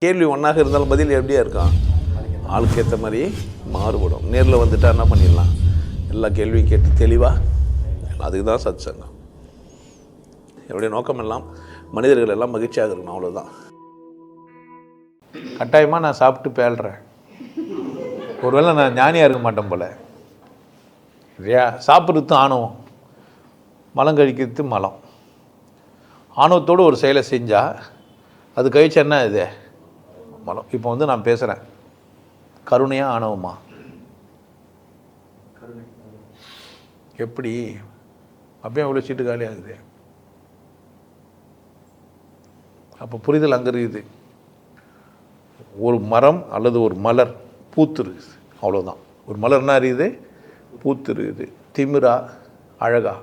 கேள்வி ஒன்றாக இருந்தாலும் பதில் எப்படியா இருக்கான், ஆளுக்கு ஏற்ற மாதிரி மாறுபடும். நேரில் வந்துட்டால் என்ன பண்ணிடலாம், எல்லா கேள்வியும் கேட்டு தெளிவாக. அதுக்கு தான் சத் சங்கம். என்னுடைய நோக்கம் எல்லாம் மனிதர்கள் எல்லாம் மகிழ்ச்சியாக இருக்கணும், அவ்வளோதான். கட்டாயமாக நான் சாப்பிட்டு பேழ்கிறேன், ஒருவேளை நான் ஞானியாக இருக்க மாட்டேன் போல் இல்லையா. சாப்பிட்றது ஆணவம், மலம் கழிக்கிறது மலம். ஆணவத்தோடு ஒரு செயலை செஞ்சால் அது கழிச்சா என்ன இது மலம். இப்போ நான் பேசுகிறேன், கருணையாக ஆணவமா? எப்படி அப்பயே அவ்வளோ சீட்டு காலி ஆகுது. அப்போ புரிதல் அங்கே இருக்குது. ஒரு மரம் அல்லது ஒரு மலர் பூத்துருக்குது, அவ்வளோதான். ஒரு மலர்னா இருக்குது, பூத்துருக்குது. திமிரா அழகா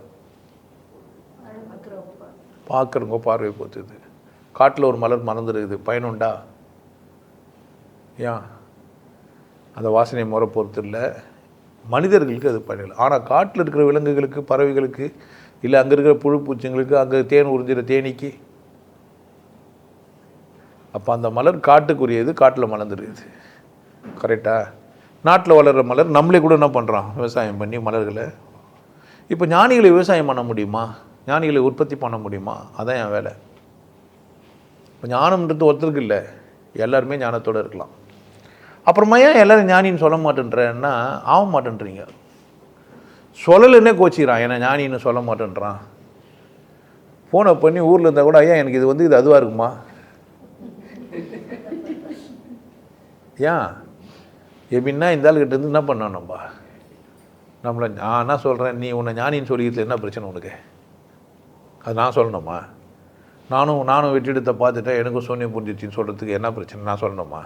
பார்க்குறவங்க பார்வை போத்துது. காட்டில் ஒரு மலர் மறந்துருக்குது, பயனுண்டா? ஏன் அந்த வாசனை முறை பொறுத்து இல்லை, மனிதர்களுக்கு அது பயனில்லை. ஆனால் காட்டில் இருக்கிற விலங்குகளுக்கு, பறவைகளுக்கு, இல்லை அங்கே இருக்கிற புழு பூச்சிங்களுக்கு, அங்கே தேன் உறிஞ்சிற தேனீக்கு. அப்போ அந்த மலர் காட்டுக்குரியது, காட்டில் மலர்ந்துருக்குது. கரெக்டாக? நாட்டில் வளர்கிற மலர் நம்மளே கூட என்ன பண்ணுறோம், விவசாயம் பண்ணி மலர்களை. இப்போ ஞானிகளை விவசாயம் பண்ண முடியுமா, ஞானிகளை உற்பத்தி பண்ண முடியுமா? அதான் என் வேலை. இப்போ ஞானம்ன்றது ஒருத்தருக்கு இல்லை, எல்லாருமே ஞானத்தோடு இருக்கலாம். அப்புறமா ஏன் எல்லோரும் ஞானின்னு சொல்ல மாட்டேன்றேன்னா, ஆக மாட்டேன்றீங்க. சொல்லலைன்னே கோச்சிக்கிறான், ஏன்னா ஞானின்னு சொல்ல மாட்டேன்றான். ஃபோனை பண்ணி ஊரில் இருந்தால் கூட, ஐயா எனக்கு இது அதுவாக இருக்குமா? ஏன் எப்படின்னா இந்த ஆளுக்கிட்ட இருந்து என்ன பண்ணோம் நம்மளை நான் என்ன சொல்கிறேன், நீ உன்னை ஞானின்னு சொல்லிக்கிறதுல என்ன பிரச்சனை உனக்கு? அது நான் சொல்லணுமா? நானும் வெற்றிடத்தை பார்த்துட்டேன், எனக்கும் சூன்யம் புரிஞ்சிச்சின்னு சொல்கிறதுக்கு என்ன பிரச்சனை? நான் சொல்லணுமா?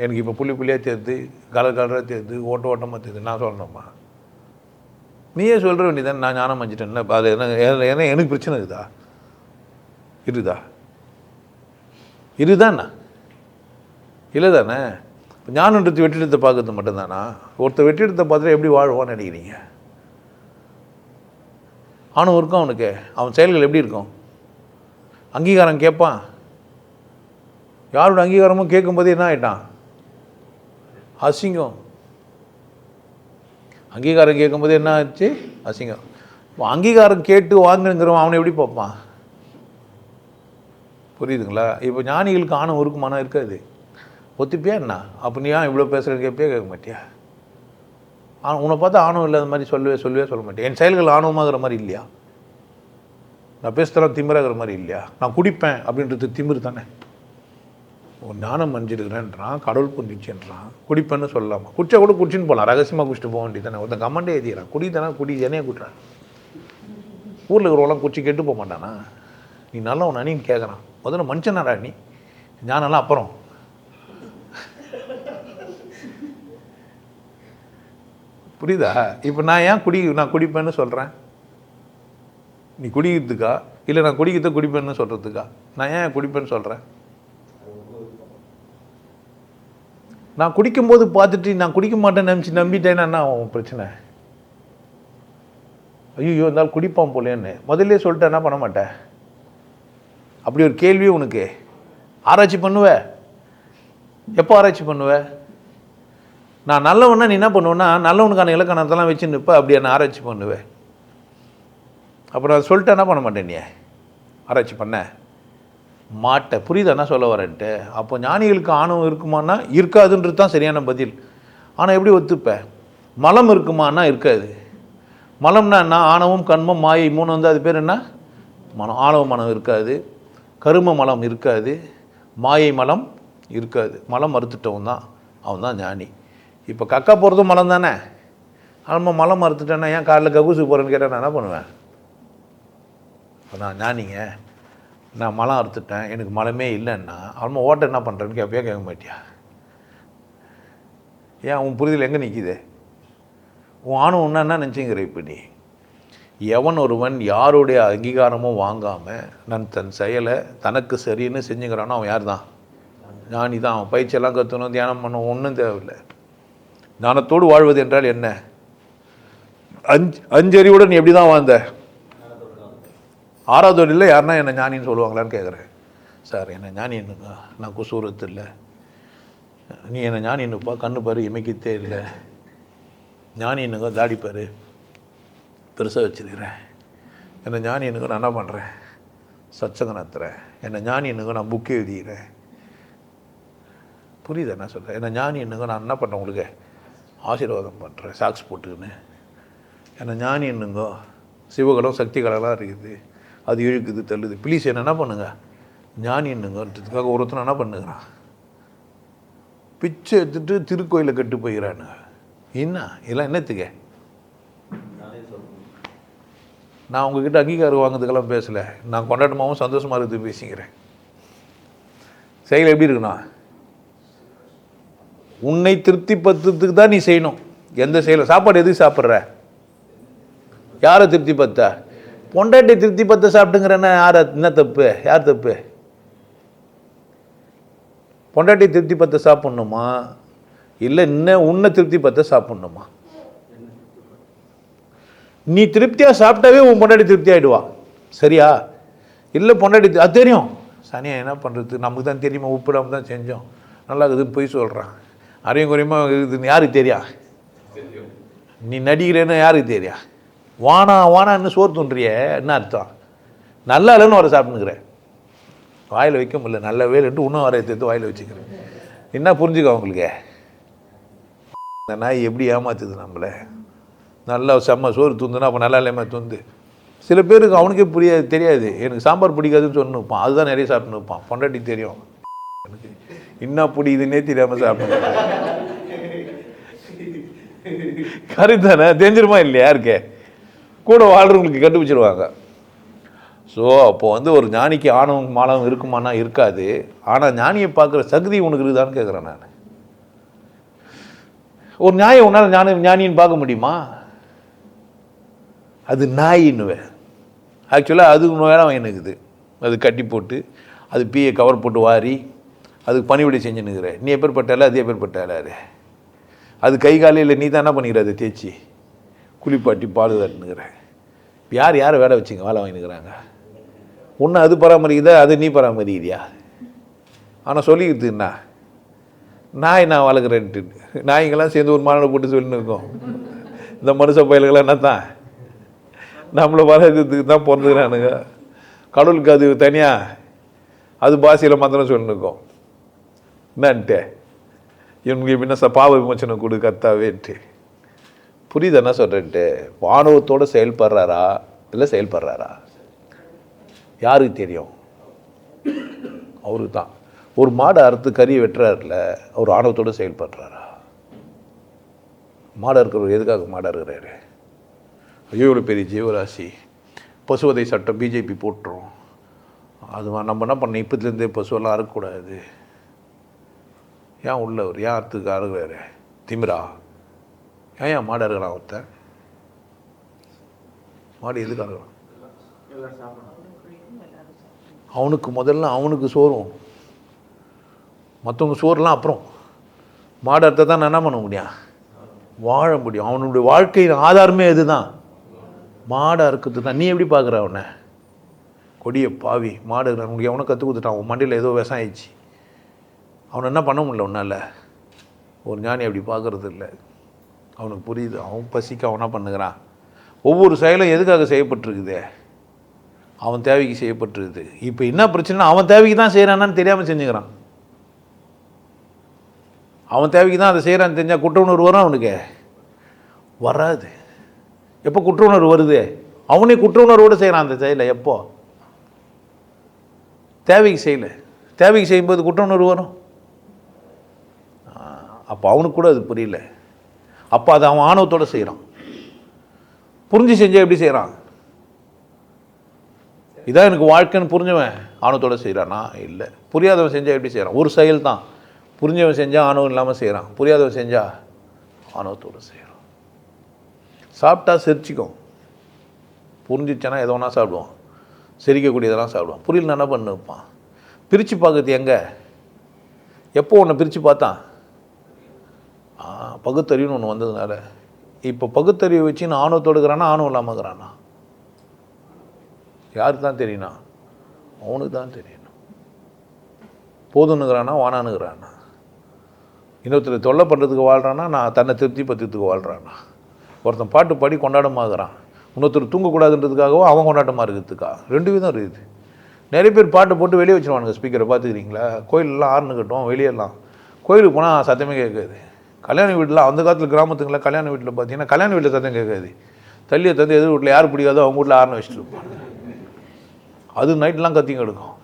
எனக்கு இப்போ புள்ளியாக தேர்த்து, கலராக தேர்த்து, ஓட்டமாக தேர்த்து நான் சொல்லணுமா? நீயே சொல்கிற வேண்டியதானே, நான் ஞானம் அஞ்சிட்டேன்ல. அது ஏன்னா எனக்கு பிரச்சனை இதுதாண்ணா இல்லை தானே? ஞானன்றது வெற்றிடத்தை பார்க்கறது மட்டும்தானா? ஒருத்தர் வெற்றிடத்தை பார்த்துட்டு எப்படி வாழ்வான்னு நினைக்கிறீங்க? ஆணும் இருக்கும் அவனுக்கு, அவன் செயல்கள் எப்படி இருக்கும்? அங்கீகாரம் கேட்பான். யாரோட அங்கீகாரமும் கேட்கும்போது என்ன ஆகிட்டான், அசிங்கம். அங்கீகாரம் கேட்கும்போது என்ன ஆச்சு, அசிங்கம். அங்கீகாரம் கேட்டு வாங்குங்கிறவன் அவனை எப்படி பார்ப்பான்? புரியுதுங்களா? இப்போ ஞானிகளுக்கு ஆணவம் இருக்குமானா இருக்காது. ஒத்துப்பியா என்ன? அப்போ நீ ஏன் இவ்வளோ பேசுகிறேன்னு கேட்க மாட்டியா? உன்னை பார்த்தா ஆணவம் இல்லாத மாதிரி சொல்லவே சொல்ல மாட்டேன். என் செயல்கள் ஆணவமாகிற மாதிரி இல்லையா? நான் பேசுகிறேன் திமிராகிற மாதிரி இல்லையா? நான் குடிப்பேன் அப்படின்றது திமிர் தானே. ஒரு ஞானம் மஞ்சிருக்கிறேன்றான், கடவுள் புரிஞ்சிச்சுன்றான், குடிப்பேன்னு சொல்லலாமா? குடிச்சா கூட குடிச்சின்னு போகலாம், ரகசியமாக குடிச்சிட்டு போக வேண்டியது தானே. ஒருத்தன் கமெண்டே எழுதிக்கிறான், குடி தானே, குடி என்னையே குட்டுறான். ஊரில் இருக்கிறவங்களாம் குச்சி கெட்டு போக மாட்டானா? நீ நல்லா உன் அணின்னு கேட்குறான். முதல்ல மனுஷனாடா நீ, ஞானம்லாம் அப்புறம். புரியுதா? இப்போ நான் ஏன் நான் குடிப்பேன்னு சொல்கிறேன்? நீ குடிக்கிறதுக்கா இல்லை நான் குடிப்பேன்னு சொல்கிறதுக்கா? நான் ஏன் குடிப்பேன்னு சொல்கிறேன்? நான் குடிக்கும்போது பார்த்துட்டு நான் குடிக்க மாட்டேன்னு நம்பிட்டேன்னா என்ன ஆகும் பிரச்சனை? ஐயோ இருந்தாலும் குடிப்பான் போலேன்னு முதல்ல சொல்லிட்டு என்ன பண்ண மாட்டேன்? அப்படி ஒரு கேள்வி உனக்கு. ஆராய்ச்சி பண்ணுவ? எப்போ ஆராய்ச்சி பண்ணுவ? நான் நல்லவனா நீ என்ன பண்ணுவேன்னா, நல்லவனுக்கான இலக்கணத்தெல்லாம் வச்சுன்னு இப்போ அப்படி என்ன ஆராய்ச்சி பண்ணுவேன். அப்புறம் அதை சொல்லிட்டு என்ன பண்ண மாட்டேன், நீ ஆராய்ச்சி பண்ண மாட்டேன். புரியுது என்ன சொல்ல வரேன்ட்டு? அப்போ ஞானிகளுக்கு ஆணவம் இருக்குமானா இருக்காதுன்றது தான் சரியான பதில். ஆனால் எப்படி ஒத்துப்ப? மலம் இருக்குமானா இருக்காது. மலம்னா என்ன? ஆணவம், கண்மம், மாயை மூணு அது பேர் என்ன? மனம். ஆணவ மனம் இருக்காது, கரும மலம் இருக்காது, மாயை மலம் இருக்காது. மலம் மறுத்துட்டவன் தான் அவன் தான் ஞானி. இப்போ கக்கா போகிறதும் மலம் தானே. நம்ம மலம் மறுத்துட்டேன்னா ஏன் காலையில் கக்கூசுக்கு போகிறேன்னு கேட்டால் நான் என்ன பண்ணுவேன்? இப்போ நான் ஞானிங்க, நான் மலம் அறுத்துட்டேன், எனக்கு மலமே இல்லைன்னா அவன் ஓட்ட என்ன பண்ணுறேன்னு கேட்க மாட்டியா? ஏன் உன் புரிதல் எங்கே நிற்கிது? உன் ஆணும் என்ன நினச்சிங்கிற? இப்போ நீ எவன் ஒருவன் யாருடைய அங்கீகாரமும் வாங்காமல் நான் தன் செயலை தனக்கு சரின்னு செஞ்சுக்கிறானோ அவன் யார் தான்? ஞானி தான். அவன் பயிற்சியெல்லாம் கற்றுணும், தியானம் பண்ணணும், ஒன்றும் தேவையில்லை. ஞானத்தோடு வாழ்வது என்றால் என்ன? அஞ்சறிவுடன் நீ எப்படி தான் வாழ்ந்த? ஆறாவது இல்லை யாருன்னா என்ன ஞானின்னு சொல்லுவாங்களான்னு கேட்குறேன். சார் என்னை ஞானி என்னங்க, நான் குசூரத்து இல்லை, நீ என்னை ஞானி என்னப்பா, கண்ணு பாரு இமைக்கத்தே இல்லை, ஞானி என்னங்க தாடி பாரு பெருசாக வச்சுருக்கிறேன், என்னை ஞானி என்னங்க நான் என்ன பண்ணுறேன், சச்சங்க நடத்துகிறேன், என்னை ஞானி என்னங்க நான் புக்கு எழுதிக்கிறேன். புரியுது என்ன சொல்கிறேன்? என்னை ஞானி என்னங்க நான் என்ன பண்ணுறேன், உங்களுக்கு ஆசீர்வாதம் பண்ணுறேன் சாக்ஸ் போட்டுக்கின்னு. என்னை ஞானி என்னங்கோ சிவகலம் சக்தி கலெல்லாம் இருக்குது, அது இழுக்குது தள்ளுது, ப்ளீஸ் என்ன பண்ணுங்க ஞானி என்னங்கன்றதுக்காக ஒருத்தனை என்ன பண்ணுகிறான், பிச்சை எடுத்துட்டு திருக்கோயிலை கட்டு போயிடறானு. என்ன இதெல்லாம் என்னத்துக்கு? நான் உங்ககிட்ட அங்கீகாரம் வாங்குறதுக்கெல்லாம் பேசலை, நான் கொண்டாட்டமாகவும் சந்தோஷமாக இருக்குது பேசிக்கிறேன். செயல் எப்படி இருக்குண்ணா, உன்னை திருப்தி பத்துறதுக்கு தான் நீ செய்யணும். எந்த செயலும் சாப்பாடு எதுக்கு சாப்பிட்ற, யாரை திருப்தி பத்த, பொண்டாட்டி திருப்தி பத்த சாப்பிட்டுங்கிறன்னா யார் என்ன தப்பு, யார் தப்பு? பொண்டாட்டி திருப்தி பத்த சாப்பிட்ணுமா இல்லை இன்னும் உன்னை திருப்தி பத்த சாப்பிட்ணுமா? நீ திருப்தியாக சாப்பிட்டாவே உன் பொண்டாட்டி திருப்தி ஆகிடுவா, சரியா? இல்லை பொண்டாட்டி அது தெரியும், சனியா என்ன பண்ணுறது, நமக்கு தான் தெரியுமா, உப்பிடாம தான் செஞ்சோம், நல்லா இருக்குதுன்னு போய் சொல்கிறான், அரையும் குறையமாக இருக்குதுன்னு யாருக்கு தெரியா? நீ நடிக்கிறேன்னு யாருக்கு தெரியா? வானா வானான்னு சோறு தோன்றிய என்ன அர்த்தம்? நல்லா இல்லைன்னு வர சாப்பிட்டுக்கிறேன், வாயில் வைக்க முடியல, நல்ல வேலைன்ட்டு இன்னும் வர எடுத்து வாயில் வச்சுக்கிறேன். என்ன புரிஞ்சுக்க அவங்களுக்கு? இந்த நாய் எப்படி ஏமாத்துது நம்மளை, நல்லா செம்ம சோறு தூந்துன்னா அப்போ நல்லா இல்லையம்மா தூந்து. சில பேருக்கு அவனுக்கே புரியாது, தெரியாது, எனக்கு சாம்பார் பிடிக்காதுன்னு சொன்னு இருப்பான், அதுதான் நிறைய சாப்பிட்டுன்னு இருப்பான். பொண்டாட்டி தெரியும் எனக்கு என்ன பிடிக்குதுன்னே தெரியாமல் சாப்பிடுங்க. கரெக்ட் தானே? தெரிஞ்சிருமா இல்லையா? இருக்கே கூட வாழ்றவங்களுக்கு கண்டுபிடிச்சிருவாங்க. ஸோ அப்போது ஒரு ஞானிக்கு ஆணவம் மானவம் இருக்குமானா இருக்காது. ஆனால் ஞானியை பார்க்குற சக்தி உனக்கு இருக்குதான்னு கேட்குறேன் நான். ஒரு நியாயம் உன்னால் ஞானின்னு பார்க்க முடியுமா? அது நாயின்னுவேன். ஆக்சுவலாக அது வேலை வாங்கினுக்குது, அது கட்டி போட்டு அது பீயை கவர் போட்டு வாரி அதுக்கு பணிவிடை செஞ்சுன்னுக்கிற. நீ எப்பேற்பட்டால அது எப்பேற்பட்டாலே அது கை காலையில் நீ தான் என்ன பண்ணிக்கிற, அதை தேய்ச்சி குளிப்பாட்டி பால் தட்டுனுக்கிற. யார் யாரை வேலை வச்சுங்க வேலை வாங்கினுக்கிறாங்க? ஒன்று அது பராமரிக்குதா, அது நீ பராமரிக்கிறியா? ஆனால் சொல்லிக்கிட்டுண்ணா நாய் நான் வளர்க்குறேன்ட்டு நாய்ங்கெல்லாம் சேர்ந்து ஒரு மாநாடு போட்டு சொல்லின்னு இருக்கோம். இந்த மனுஷ பயல்கள்லாம் என்ன தான் நம்மளை வளர்க்கறதுக்கு தான் பிறந்துக்கிறானுங்க. கடவுளுக்கு அது தனியாக அது பாஷையில் மாத்திரம் சொல்லின்னு இருக்கோம். என்னன்ட்டு இவனுக்கு பின்ன பாவ விமோச்சனம் கொடு கத்தாவேன்ட்டு. புரியுது என்ன சொல்கிறேன்ட்டு? ஆணவத்தோடு செயல்படுறாரா இல்லை செயல்படுறாரா யாருக்கு தெரியும்? அவருக்கு தான். ஒரு மாடை அறுத்து கறியை வெட்டுறாருல, அவர் ஆணவத்தோடு செயல்படுறாரா? மாடை இருக்கிறவர் எதுக்காக மாடை இருக்கிறாரு? ஐயோ இவ்வளோ பெரிய ஜீவராசி, பசுவதை சட்டம் பிஜேபி போட்டுரும், அது நம்ம என்ன பண்ண இப்போத்துலேருந்தே பசுவெல்லாம் அறுக்கக்கூடாது. ஏன் உள்ளவர் ஏன் அறுத்துக்கு அறுகிறாரு? திமிரா? ஏன் மாடு அறுக்கிறான் ஒருத்தன்? மாடு எதுக்கு அறுக்கிறான்? அவனுக்கு முதல்ல அவனுக்கு சோறும், மற்றவங்க சோறுலாம் அப்புறம். மாடு அறுத்த தான் என்ன பண்ண முடியும்? வாழ முடியும். அவனுடைய வாழ்க்கையின் ஆதாரமே எது தான்? மாடு அறுக்கிறது தான். நீ எப்படி பார்க்குற அவனை? கொடிய பாவி மாடு உனக்கு எவனை கற்றுக் கொடுத்துட்டான், அவன் மண்டியில் ஏதோ விஷம் ஆயிடுச்சு, அவனை என்ன பண்ண முடியல உன்னால்? ஒரு ஞானி அப்படி பார்க்குறது இல்லை. அவனுக்கு புரியுது, அவன் பசிக்கு அவன் என்ன பண்ணுகிறான். ஒவ்வொரு செயலும் எதுக்காக செய்யப்பட்டிருக்குது? அவன் தேவைக்கு செய்யப்பட்டிருக்குது. இப்போ என்ன பிரச்சனை, அவன் தேவைக்கு தான் செய்கிறான்னு தெரியாமல் செஞ்சுக்கிறான். அவன் தேவைக்கு தான் அதை செய்கிறான்னு தெரிஞ்சால் குற்ற உணர்வு வரும் அவனுக்கு? வராது. எப்போ குற்ற உணர்வு வருது? அவனே குற்ற உணர்வோடு செய்கிறான் அந்த செயலை. எப்போ? தேவைக்கு செய்யலை. தேவைக்கு செய்யும்போது குற்ற உணர்வு வரும். அப்போ அவனுக்கு கூட அது புரியல. அப்போ அதை அவன் ஆணவத்தோடு செய்கிறான். புரிஞ்சு செஞ்சால் எப்படி செய்கிறான்? இதான் எனக்கு வாழ்க்கைன்னு புரிஞ்சவன் ஆணவத்தோடு செய்கிறானா? இல்லை. புரியாதவன் செஞ்சால் எப்படி செய்கிறான்? ஒரு செயல் தான். புரிஞ்சவன் செஞ்சால் ஆணவம் இல்லாமல் செய்கிறான், புரியாதவன் செஞ்சால் ஆணவத்தோடு செய்கிறான். சாப்பிட்டா சிரிச்சிக்கும், புரிஞ்சிச்சனா எதோ ஒன்றா சாப்பிடுவான், சிரிக்கக்கூடியதெல்லாம் சாப்பிடுவான். புரியல என்ன பண்ணு வைப்பான். பிரித்து பார்க்குறது எங்கே? எப்போ ஒன்று பிரித்து பார்த்தான்? பகுத்தறிவுன்னு ஒன்று வந்ததுனால. இப்போ பகுத்தறிவு வச்சு நான் ஆணவத்தோடு இருக்கிறானா ஆணவம் இல்லாமல் இருக்கிறானா? யாருக்கு தான் தெரியணும்? அவனுக்கு தான் தெரியணும். போதுன்னுங்கிறானா வானானுங்கிறானா? இன்னொருத்தர் தொல்லை பண்ணுறதுக்கு வாழ்கிறானா, நான் தன்னை திருப்தி பற்றிறதுக்கு வாழ்கிறானா? ஒருத்தன் பாட்டு பாடி கொண்டாட்டமாகறான், இன்னொருத்தர் தூங்கக்கூடாதுன்றதுக்காகவும் அவன் கொண்டாட்டமாக இருக்கிறதுக்கா? 2 விதம் இருக்குது. நிறைய பேர் பாட்டு போட்டு வெளியே வச்சுருவானுங்க ஸ்பீக்கரை, பார்த்துக்கிறீங்களா? கோயிலெலாம் ஆறுனு கட்டும், வெளியெல்லாம். கோயிலுக்கு போனால் சத்தமே கேட்காது. கல்யாண வீட்டில் அந்த காலத்தில் கிராமத்துங்களில் கல்யாண வீட்டில் பார்த்தீங்கன்னா கல்யாண வீட்டில் சத்தம் கேட்காது. தள்ளியை தந்து எதிர் வீட்டில் யார் பிடிக்காதோ அவங்க வீட்டில் ஆறுனு வச்சுட்டு இருப்பாங்க. அது நைட்லாம் கத்திங்க எடுக்கும்.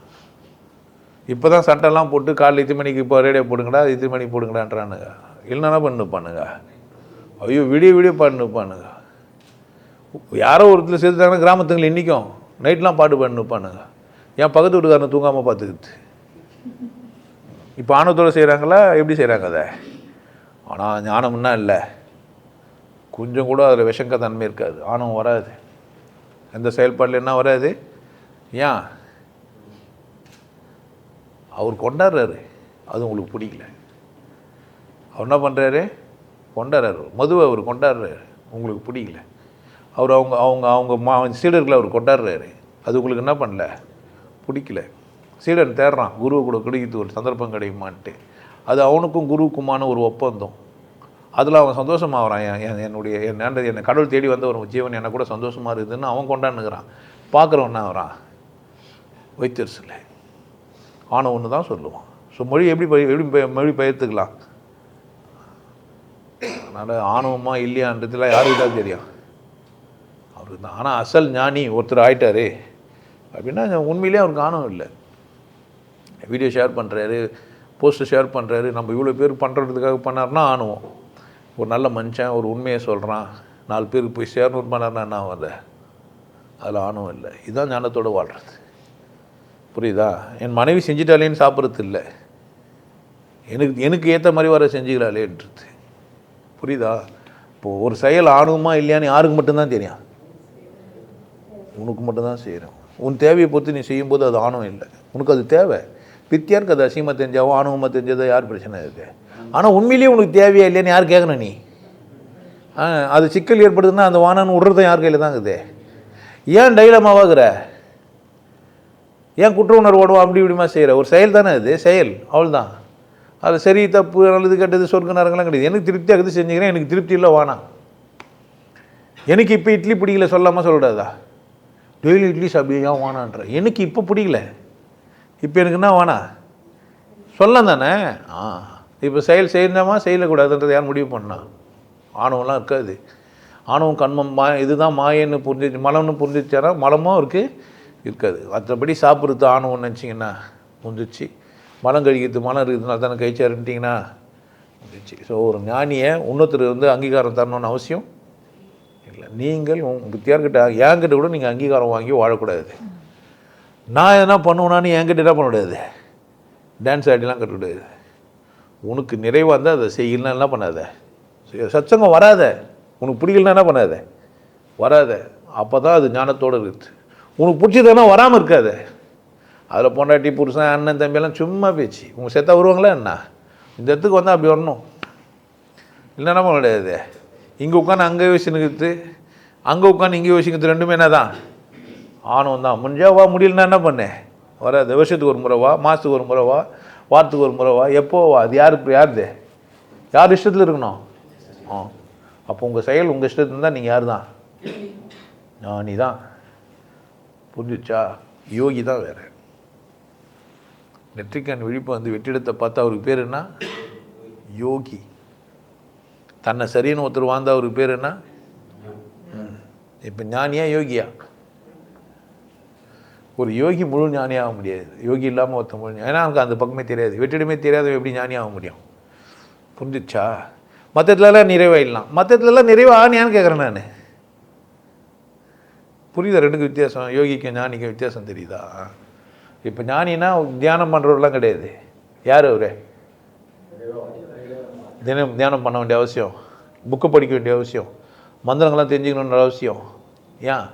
இப்போ தான் சட்டெல்லாம் போட்டு காலையில் 8 மணிக்கு இப்போ ரேடியோ போடுங்கடா, 8 மணிக்கு போடுங்கடான்றானுங்க. இல்லைன்னா பண்ணுப்பானுங்க. ஐயோ விடிய விடிய பாடுனுப்பானுங்க. யாரோ ஒருத்தர் சேர்த்துட்டாங்கன்னா கிராமத்துங்களில் இன்றைக்கும் நைட்லாம் பாட்டு பாடுனுப்பானுங்க. என் பக்கத்து வீட்டுக்காரனை தூங்காமல் பார்த்துக்குது. இப்போ ஆணவத்தோடு செய்கிறாங்களா, எப்படி செய்கிறாங்க அதை? ஆனால் ஞானம்னா இல்லை, கொஞ்சம் கூட அதில் விஷங்க தன்மை இருக்காது. ஆணவம் வராது, எந்த செயல்பாடில் என்ன வராது. ஏன்? அவர் கொண்டாடுறாரு, அது உங்களுக்கு பிடிக்கல. அவர் என்ன பண்ணுறாரு? கொண்டாடுறாரு. மதுவை அவர் கொண்டாடுறாரு, உங்களுக்கு பிடிக்கல. அவர் அவங்க அவங்க அவங்க சீடர்களை அவர் கொண்டாடுறாரு, அது உங்களுக்கு என்ன பண்ணல, பிடிக்கல. சீடன் தேடுறான் குருவை கூட கிடைக்கிறது ஒரு சந்தர்ப்பம் கிடைக்குமான்ட்டு. அது அவனுக்கும் குருவுக்குமான ஒரு ஒப்பந்தம். அதில் அவன் சந்தோஷமாகறான். என்னை கடவுள் தேடி வந்த ஒரு ஜீவன் என்னை கூட சந்தோஷமாக இருக்குதுன்னு அவன் கொண்டாடுனுக்கிறான். பார்க்குறவன் என்ன ஆகிறான்? வைத்தறிச்சல். ஆணவம் ஒன்று தான் சொல்லுவான். ஸோ மொழி எப்படி மொழி பெயர்த்துக்கலாம்? அதனால் ஆணவமா இல்லையான்றதுலாம் யாருக்கு தான் தெரியும்? அவருக்கு தான். ஆனால் அசல் ஞானி ஒருத்தர் ஆயிட்டாரு அப்படின்னா உண்மையிலே அவருக்கு ஆணவம் இல்லை. வீடியோ ஷேர் பண்ணுறாரு, போஸ்ட்டு ஷேர் பண்ணுறாரு, நம்ம இவ்வளோ பேர் பண்ணுறதுக்காக பண்ணார்னா ஆணவம். ஒரு நல்ல மனுஷன் ஒரு உண்மையை சொல்கிறான், 4 பேருக்கு போய் சேரணும் பண்ணார்னா என்ன ஆகுது? அதில் ஆணவம் இல்லை. இதுதான் ஞானத்தோடு வாழ்கிறது. புரியுதா? என் மனைவி செஞ்சிட்டாலேன்னு சாப்பிட்றது இல்லை, எனக்கு ஏற்ற மாதிரி வர செஞ்சுக்கிறாளேன்றது. புரியுதா? இப்போது ஒரு செயல் ஆணவமா இல்லையான்னு யாருக்கு மட்டும்தான் தெரியும்? உனக்கு மட்டும்தான் செய்கிறோம். உன் தேவையை பொறுத்து நீ செய்யும்போது அது ஆணவம் இல்லை, உனக்கு அது தேவை. பித்தியாருக்கு அது அசிங்கமாக தெரிஞ்சாவோ ஆணவமாக தெரிஞ்சதோ யார் பிரச்சனை இருக்குது? ஆனால் உண்மையிலேயே உனக்கு தேவையா இல்லையான்னு யார் கேட்கணும்? நீ அது சிக்கல் ஏற்படுதுன்னா அந்த வானன்னு விடுறதும் யார் கையில் தான் இருக்குது? ஏன் டைலமாவாகிற? ஏன் குற்ற உணர்வோடும் அப்படி இப்படிமா செய்கிற? ஒரு செயல் தானே அது, செயல், அவள் தான். அது சரி தப்பு நல்லது கெட்டது சொர்க்க நரகம்லாம் கிடையாது. எனக்கு திருப்தி ஆகுது செஞ்சுக்கிறேன், எனக்கு திருப்தி இல்லை வானா. எனக்கு இப்போ இட்லி பிடிக்கல சொல்லாமல் சொல்லக்கூடாதா? டெய்லி இட்லி சாப்பிடுவியா வானான்ற. எனக்கு இப்போ பிடிக்கல, இப்போ எனக்கு என்ன வானா சொல்லலாம் தானே. இப்போ செயல் செய்யணுமா செய்யக்கூடாதுன்றது யார் முடிவு பண்ணா? ஆணவம்லாம் இருக்காது. ஆணவம் கண்மம் இதுதான் மாயன்னு புரிஞ்சிச்சு, மலம்னு புரிஞ்சிச்சாரா மலமும் அவருக்கு இருக்காது. மற்றபடி சாப்பிட்றது ஆணவம்னு நினச்சிங்கன்னா முடிஞ்சிச்சு. மலம் கழிக்கிறது மலம் இருக்குதுனால தானே கழிச்சாருன்ட்டிங்கன்னா முடிஞ்சிச்சு. ஸோ ஒரு ஞானியை இன்னொருத்தர் அங்கீகாரம் தரணும்னு அவசியம் இல்லை. நீங்கள் புத்தியார்கிட்ட என்கிட்ட கூட நீங்கள் அங்கீகாரம் வாங்கி வாழக்கூடாது. நான் எதனா பண்ணுவேனான்னு என்கிட்ட என்ன பண்ணக்கூடாது? டான்ஸ் ஆடிலாம் கட்டக்கூடாது. உனக்கு நிறைவாக இருந்தால் அதை செய்யலாம், என்ன பண்ணாத. சத்சங்கம் வராத, உனக்கு பிடிக்கலன்னா என்ன பண்ணாத, வராத. அப்போ தான் அது ஞானத்தோடு இருக்குது. உனக்கு பிடிச்சதுன்னா வராமல் இருக்காது. அதில் பொண்டாட்டி புருஷன் அண்ணன் தம்பியெல்லாம் சும்மா பேச்சு. உங்கள் செத்தா வருவாங்களா என்ன? இந்த இடத்துக்கு வந்தால் அப்படி வரணும், இல்லைன்னா பண்ண கிடையாது. இங்கே உட்காந்து அங்கே யோசிச்சுனுக்குது, அங்கே உட்காந்து இங்கே யோசிக்கிறது, ரெண்டுமே என்ன தான்? ஆணவம் தான். முடிஞ்சா வா, முடியலன்னா என்ன பண்ணேன்? வராது. வருஷத்துக்கு ஒரு முறை வா, மாதத்துக்கு ஒரு முறை வா, வாரத்துக்கு ஒரு முறை வா, எப்போ வா. அது யாருது? யார் இஷ்டத்தில் இருக்கணும்? அப்போ உங்கள் செயல் உங்கள் இஷ்டத்தில் இருந்தால் நீங்கள் யார் தான்? ஞானி தான். புரிஞ்சிச்சா? யோகி தான் வேறு. நெற்றிக்கண் விழிப்பு வெற்றிடத்தை பார்த்தா அவருக்கு பேர் என்ன? யோகி. தன்னை சரின்னு ஒருத்தர் வாழ்ந்தா அவருக்கு பேர் என்ன? இப்போ ஞானியா யோகியா? ஒரு யோகி முழு ஞானியாக முடியாது. யோகி இல்லாமல் ஒருத்தர் முழு, ஏன்னா எனக்கு அந்த பக்கமே தெரியாது, வெற்றிடமே தெரியாது, எப்படி ஞானியாக முடியும்? புரிஞ்சிச்சா? மற்றத்துலலாம் நிறைவாயிடலாம், மற்றத்துலலாம் நிறைவானியான்னு கேட்குறேன் நான். புரியுதா? ரெண்டுக்கு வித்தியாசம். யோகிக்கு ஞானிக்கு வித்தியாசம் தெரியுதா? இப்போ ஞானினா தியானம் பண்ணுறவரெலாம் கிடையாது. யார் அவர்? தினம் தியானம் பண்ண வேண்டிய அவசியம், புக்கை படிக்க வேண்டிய அவசியம், மந்திரங்கள்லாம் தெரிஞ்சுக்கணுன்ற அவசியம் ஏன்?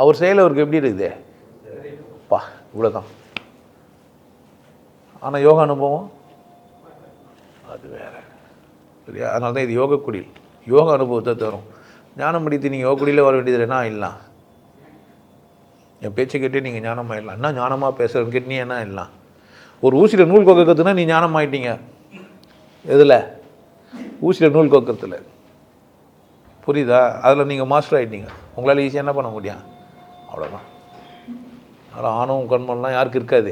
அவர் செயல் அவருக்கு எப்படி இருக்குது? பா, இவ்வளோதான். ஆனால் யோகா அனுபவம் அது வேறு, சரியா? அதனால தான் இது யோக குடில், யோகா அனுபவத்தை தரும். ஞானம் படித்து நீங்கள் யோக குடியில் வர வேண்டியது என்ன ஆயிடலாம்? என் பேச்சை கேட்டு நீங்கள் ஞானமாக ஆயிடலாம். என்ன ஞானமாக பேசுகிறேன்னு கேட்டு நீ என்ன ஆயிடலாம்? ஒரு ஊசியில் நூல் கோக்க கற்றுனா நீ ஞானம் ஆயிட்டீங்க. எதில்? ஊசியில் நூல் கோக்கத்தில். புரியுதா? அதில் நீங்கள் மாஸ்டர் ஆகிட்டீங்க. உங்களால் ஈஸியாக என்ன பண்ண முடியும்? அவ்வளோதான். அதனால் ஆணவம் கண்மம்லாம் யாருக்கு இருக்காது?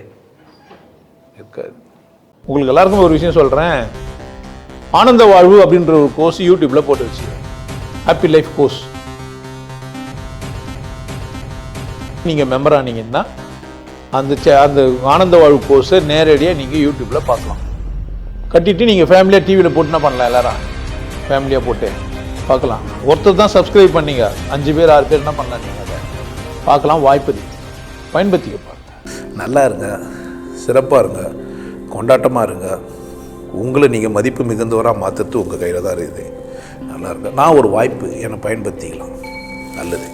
இருக்காது. உங்களுக்கு எல்லாருக்கும் ஒரு விஷயம் சொல்கிறேன். ஆனந்த வாழ்வு அப்படின்ற ஒரு கோர்ஸ் யூடியூப்பில் போட்டு வச்சு, ஹாப்பி லைஃப் கோர்ஸ். நீங்கள் மெம்பர் ஆனீங்கன்னா அந்த ஆனந்த வாழ்வு கோர்ஸை நேரடியாக நீங்கள் யூடியூப்பில் பார்க்கலாம். கட்டிட்டு நீங்கள் ஃபேமிலியாக டிவியில் போட்டுனா பண்ணலாம். எல்லாரும் ஃபேமிலியாக போட்டு பார்க்கலாம். ஒருத்தர் தான் சப்ஸ்கிரைப் பண்ணீங்க, 5 பேர் 6 பேர் என்ன பண்ணலாம்? நீங்கள் அதை பார்க்கலாம். வாய்ப்பு பயன்படுத்திக்க பாருங்க. நல்லா இருங்க, சிறப்பாக இருங்க, கொண்டாட்டமாக இருங்க. உங்களை நீங்கள் மதிப்பு மிகுந்தவராக மாற்றுறது உங்கள் கையில் தான் இருக்குது. நல்லா இருங்க. நான் ஒரு வாய்ப்பு என்னை பயன்படுத்திக்கலாம். நல்லது.